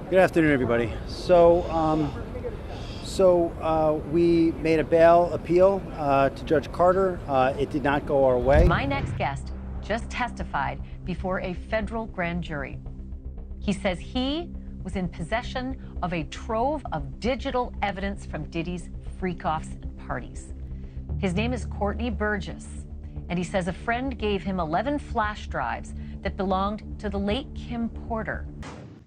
Good afternoon, everybody. We made a bail appeal to Judge Carter. It did not go our way. My next guest just testified before a federal grand jury. He says he was in possession of a trove of digital evidence from Diddy's freak-offs and parties. His name is Courtney Burgess, and he says a friend gave him 11 flash drives that belonged to the late Kim Porter.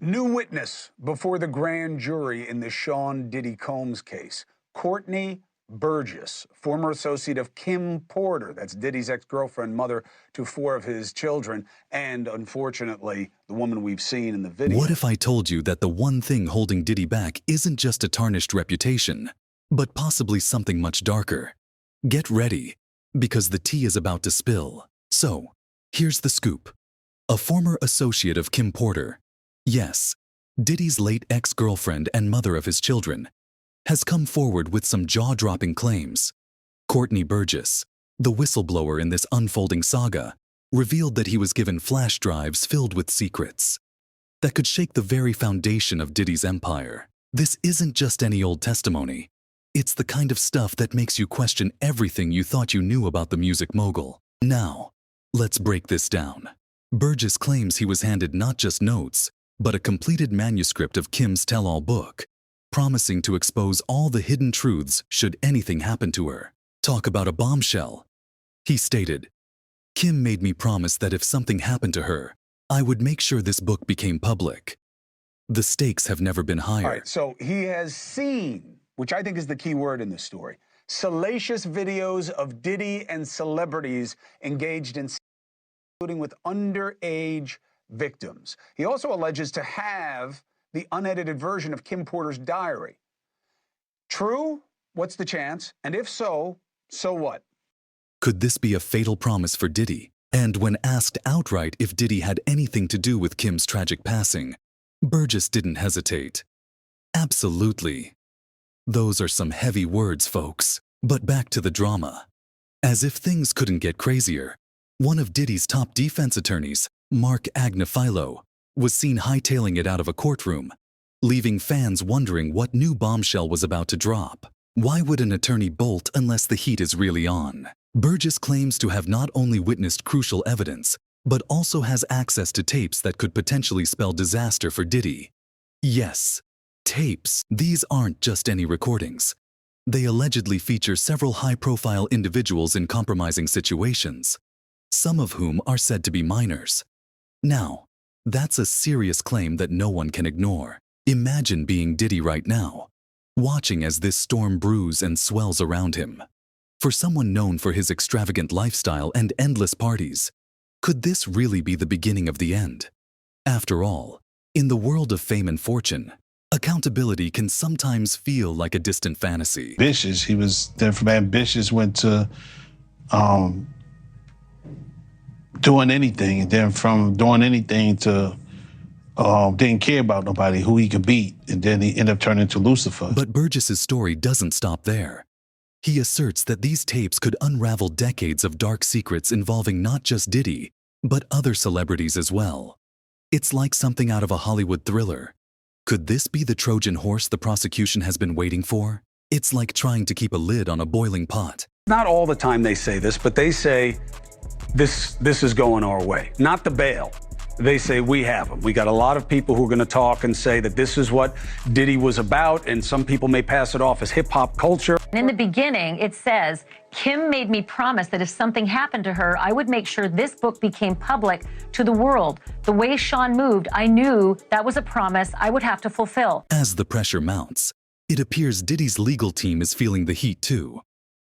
New witness before the grand jury in the Shawn Diddy Combs case. Courtney Burgess, former associate of Kim Porter, that's Diddy's ex-girlfriend, mother to 4 of his children, and unfortunately, the woman we've seen in the video. What if I told you that the one thing holding Diddy back isn't just a tarnished reputation, but possibly something much darker? Get ready, because the tea is about to spill. So, here's the scoop. A former associate of Kim Porter, yes, Diddy's late ex-girlfriend and mother of his children, has come forward with some jaw-dropping claims. Courtney Burgess, the whistleblower in this unfolding saga, revealed that he was given flash drives filled with secrets that could shake the very foundation of Diddy's empire. This isn't just any old testimony. It's the kind of stuff that makes you question everything you thought you knew about the music mogul. Now, let's break this down. Burgess claims he was handed not just notes, but a completed manuscript of Kim's tell-all book, promising to expose all the hidden truths should anything happen to her. Talk about a bombshell. He stated, "Kim made me promise that if something happened to her, I would make sure this book became public." The stakes have never been higher. All right, so he has seen, which I think is the key word in this story, salacious videos of Diddy and celebrities engaged in including with underage victims. He also alleges to have the unedited version of Kim Porter's diary. True? What's the chance? And if so, so what? Could this be a fatal promise for Diddy? And when asked outright if Diddy had anything to do with Kim's tragic passing, Burgess didn't hesitate. Absolutely. Those are some heavy words, folks. But back to the drama. As if things couldn't get crazier, one of Diddy's top defense attorneys, Mark Agnifilo, was seen hightailing it out of a courtroom, leaving fans wondering what new bombshell was about to drop. Why would an attorney bolt unless the heat is really on? Burgess claims to have not only witnessed crucial evidence, but also has access to tapes that could potentially spell disaster for Diddy. Yes, tapes. These aren't just any recordings. They allegedly feature several high-profile individuals in compromising situations, some of whom are said to be minors. Now, that's a serious claim that no one can ignore. Imagine being Diddy right now, watching as this storm brews and swells around him. For someone known for his extravagant lifestyle and endless parties, could this really be the beginning of the end? After all, in the world of fame and fortune, accountability can sometimes feel like a distant fantasy. Ambitious. He was then from ambitious went to doing anything, and then from doing anything to didn't care about nobody, who he could beat, and then he ended up turning into Lucifer. But Burgess's story doesn't stop there. He asserts that these tapes could unravel decades of dark secrets involving not just Diddy, but other celebrities as well. It's like something out of a Hollywood thriller. Could this be the Trojan horse the prosecution has been waiting for? It's like trying to keep a lid on a boiling pot. Not all the time they say this, but they say this is going our way. Not the bail. They say we have them. We got a lot of people who are going to talk and say that this is what Diddy was about, and some people may pass it off as hip-hop culture. In the beginning, it says, Kim made me promise that if something happened to her, I would make sure this book became public to the world. The way Shawn moved, I knew that was a promise I would have to fulfill. As the pressure mounts, it appears Diddy's legal team is feeling the heat too.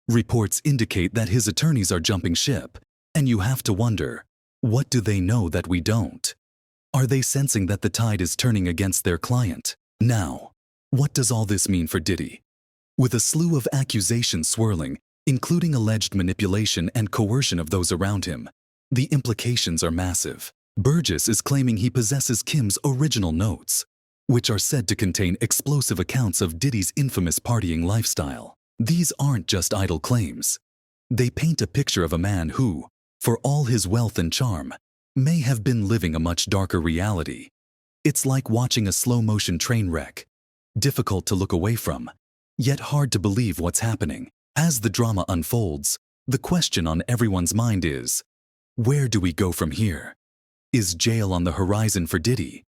Reports indicate that his attorneys are jumping ship, and you have to wonder, what do they know that we don't? Are they sensing that the tide is turning against their client? Now, what does all this mean for Diddy? With a slew of accusations swirling, including alleged manipulation and coercion of those around him, the implications are massive. Burgess is claiming he possesses Kim's original notes, which are said to contain explosive accounts of Diddy's infamous partying lifestyle. These aren't just idle claims. They paint a picture of a man who, for all his wealth and charm, may have been living a much darker reality. It's like watching a slow-motion train wreck, difficult to look away from, yet hard to believe what's happening. As the drama unfolds, the question on everyone's mind is, where do we go from here? Is jail on the horizon for Diddy?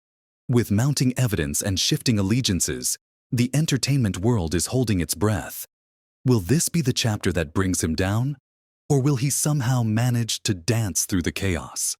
With mounting evidence and shifting allegiances, the entertainment world is holding its breath. Will this be the chapter that brings him down? Or will he somehow manage to dance through the chaos?